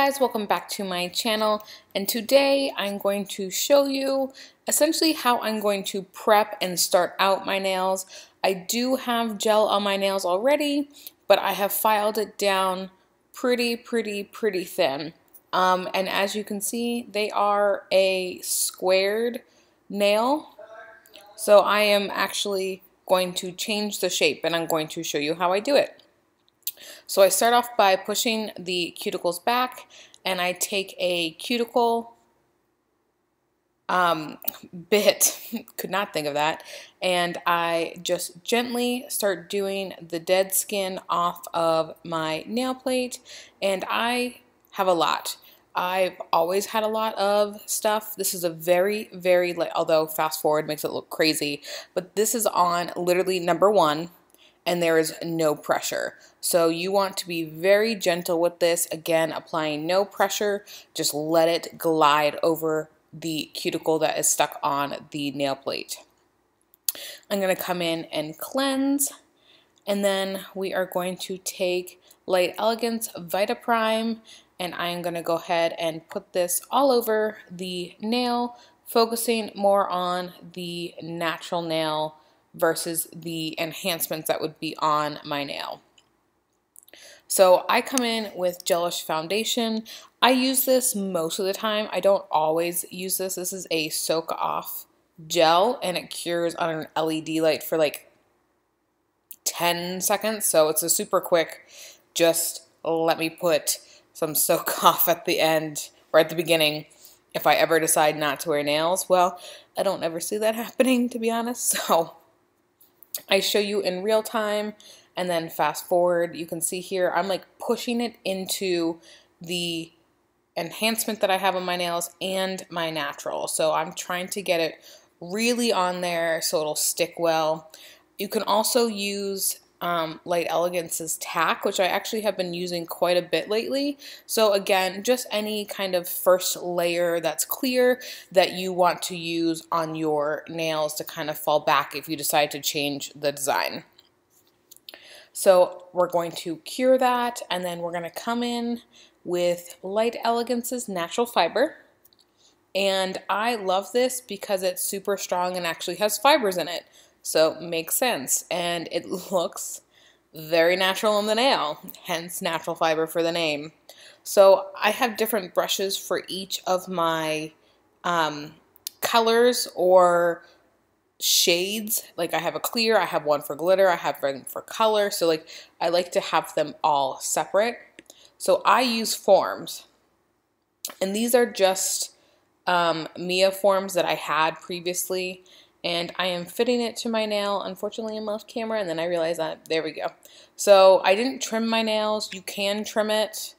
guys, welcome back to my channel, and today I'm going to show you essentially how I'm going to prep and start out my nails. I do have gel on my nails already, but I have filed it down pretty thin. And as you can see, they are a squared nail. So I am actually going to change the shape, and I'm going to show you how I do it. So I start off by pushing the cuticles back, and I take a cuticle bit, could not think of that, and I just gently start doing the dead skin off of my nail plate, and I have a lot. I've always had a lot of stuff. This is a very light, although fast forward makes it look crazy, but this is on literally number 1. And there is no pressure. So you want to be very gentle with this. Again, applying no pressure, just let it glide over the cuticle that is stuck on the nail plate. I'm going to come in and cleanse, and then we are going to take Light Elegance Vita Prime, and I am going to go ahead and put this all over the nail, focusing more on the natural nail versus the enhancements that would be on my nail. So I come in with Gelish Foundation. I use this most of the time. I don't always use this. This is a soak off gel, and it cures on an LED light for like 10 seconds. So it's a super quick, just let me put some soak off at the end or at the beginning if I ever decide not to wear nails. Well, I don't ever see that happening, to be honest. So I show you in real time, and then fast forward. You can see here I'm like pushing it into the enhancement that I have on my nails and my natural. So I'm trying to get it really on there so it'll stick well. You can also use Light Elegance's tack, which I actually have been using quite a bit lately. So again, just any kind of first layer that's clear that you want to use on your nails to kind of fall back if you decide to change the design. So we're going to cure that, and then we're going to come in with Light Elegance's natural fiber. And I love this because it's super strong and actually has fibers in it. So it makes sense, and it looks very natural on the nail, hence natural fiber for the name. So I have different brushes for each of my colors or shades. Like I have a clear, I have one for glitter, I have one for color. So like I like to have them all separate. So I use forms, and these are just Mia forms that I had previously. And I am fitting it to my nail. Unfortunately, I'm off camera, and then I realized that, there we go. So I didn't trim my nails. You can trim it.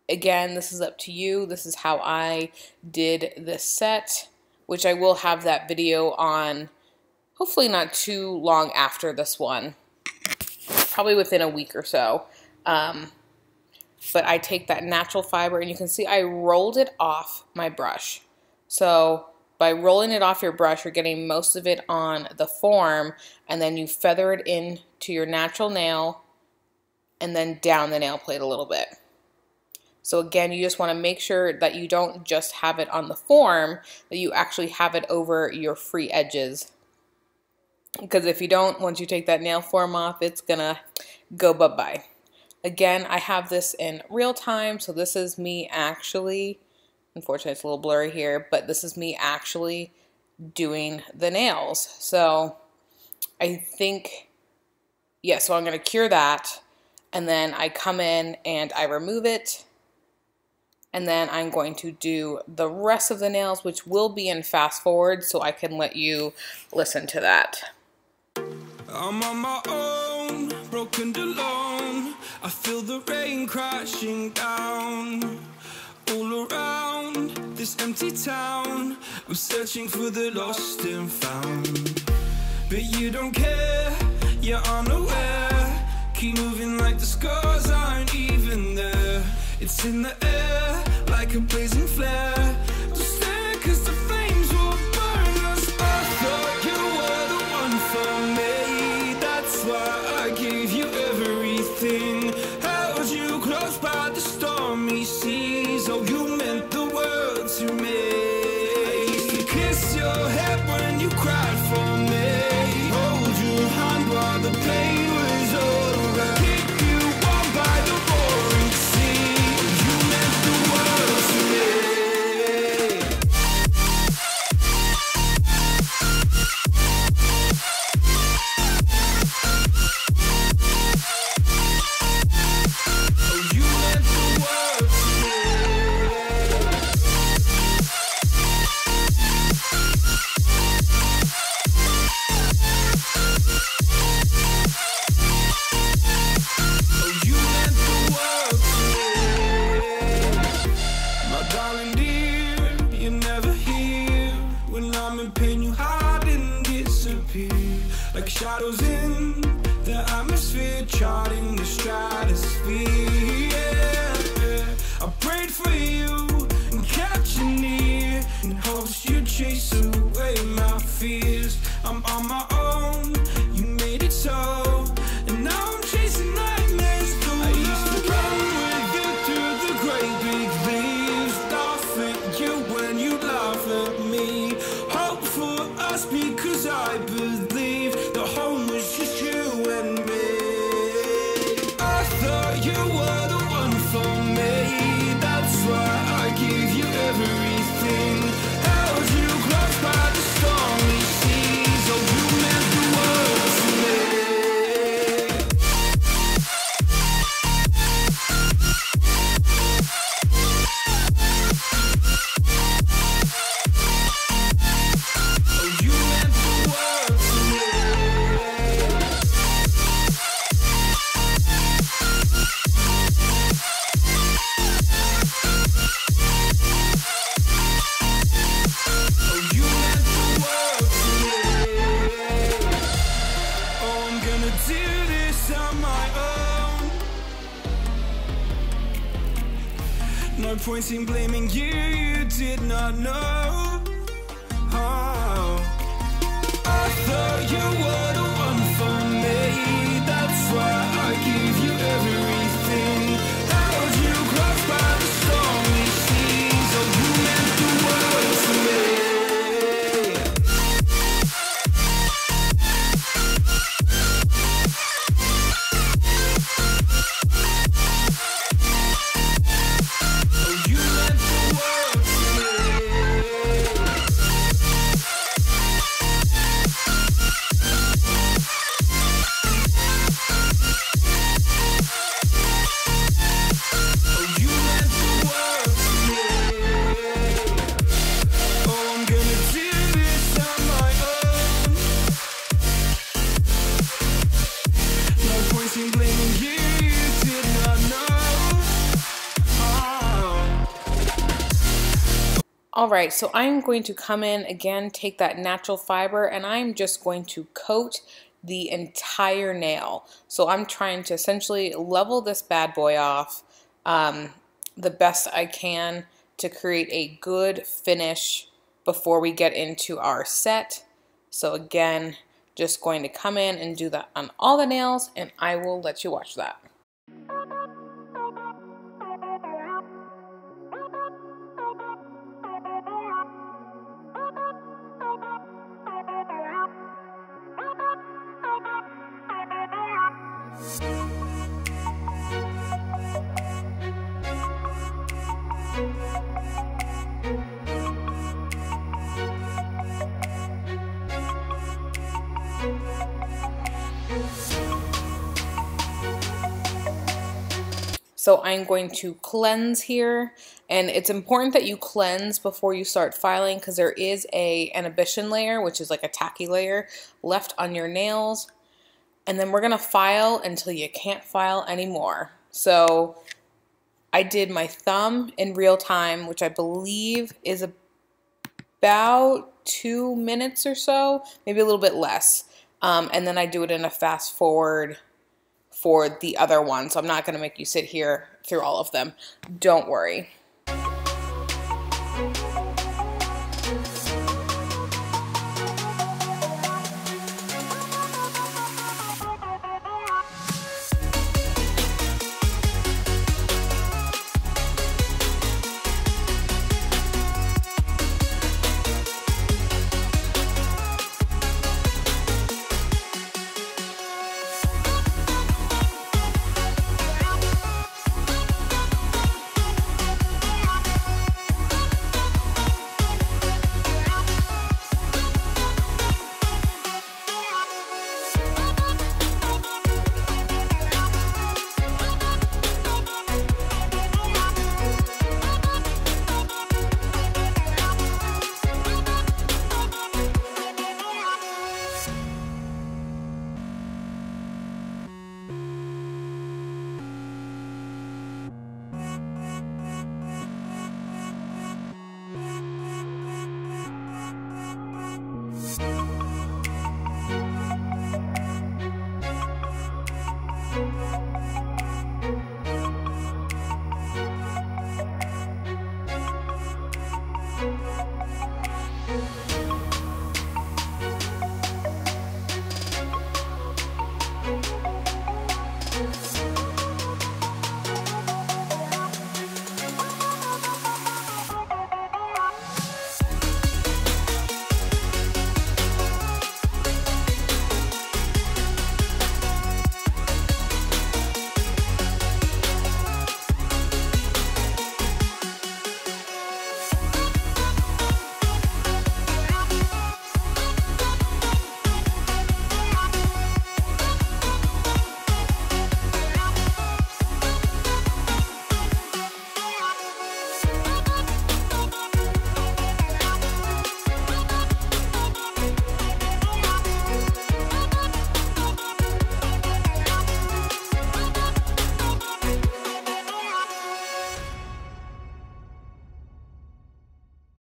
Again, this is up to you. This is how I did this set, which I will have that video on, hopefully not too long after this one, probably within a week or so. But I take that natural fiber, and you can see I rolled it off my brush. So by rolling it off your brush, you're getting most of it on the form, and then you feather it into your natural nail and then down the nail plate a little bit. So again, you just want to make sure that you don't just have it on the form, that you actually have it over your free edges. Because if you don't, once you take that nail form off, it's gonna go bye-bye. Again, I have this in real time, so this is me actually, unfortunately, it's a little blurry here, but this is me actually doing the nails. So I think, yeah, so I'm going to cure that, and then I come in and I remove it, and then I'm going to do the rest of the nails, which will be in fast forward, so I can let you listen to that. I'm on my own, broken alone. I feel the rain crashing down all around this empty town. I'm searching for the lost and found, but you don't care, you're unaware. Keep moving like the scars aren't even there. It's in the air like a blazing flare. Don't stare, 'cause the flames will burn us. I thought you were the one for me. That's why I gave you everything. Held you close by the stormy seas. shadows in the atmosphere, charting the stratosphere. Yeah. I prayed for you and kept you near in hopes you'd chase away my fears. I'm on my own, you made it so, and now I'm chasing nightmares through. I used to run with you through the great big leaves, laugh at you when you laugh at me. Hope for us because I believe the home was just you and me. I thought you were the one for me, that's why I gave you everything. Held you close by the stormy seas, oh you meant the world to me. Oh you meant the world to me. Oh you meant the world to me. Oh I'm gonna do this on my own. No point in blaming you, you did not know. Oh, I thought you were the one for me, that's why I gave you everything. Held you close by the stormy seas, oh you meant the world to me. Oh you meant the world to me. Oh you meant the world to me. Oh I'm gonna do this on my own. No point in blaming you, you did not know. Oh. All right, so I'm going to come in again, take that natural fiber, and I'm just going to coat the entire nail. So I'm trying to essentially level this bad boy off the best I can to create a good finish before we get into our set. So again, just going to come in and do that on all the nails, and I will let you watch that. So I'm going to cleanse here, and it's important that you cleanse before you start filing because there is an inhibition layer, which is like a tacky layer left on your nails. And then we're gonna file until you can't file anymore. So I did my thumb in real time, which I believe is about 2 minutes or so, maybe a little bit less. And then I do it in a fast forward for the other one. So I'm not gonna make you sit here through all of them. Don't worry.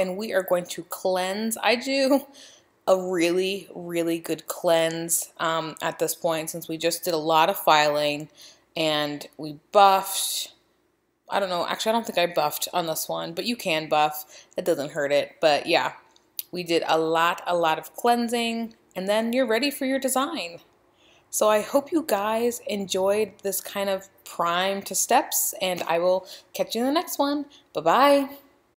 and we are going to cleanse. I do a really, really good cleanse at this point, since we just did a lot of filing and we buffed. I don't know, actually I don't think I buffed on this one, but you can buff, it doesn't hurt it. But yeah, we did a lot of cleansing, and then you're ready for your design. So I hope you guys enjoyed this kind of prime to steps, and I will catch you in the next one. Bye-bye.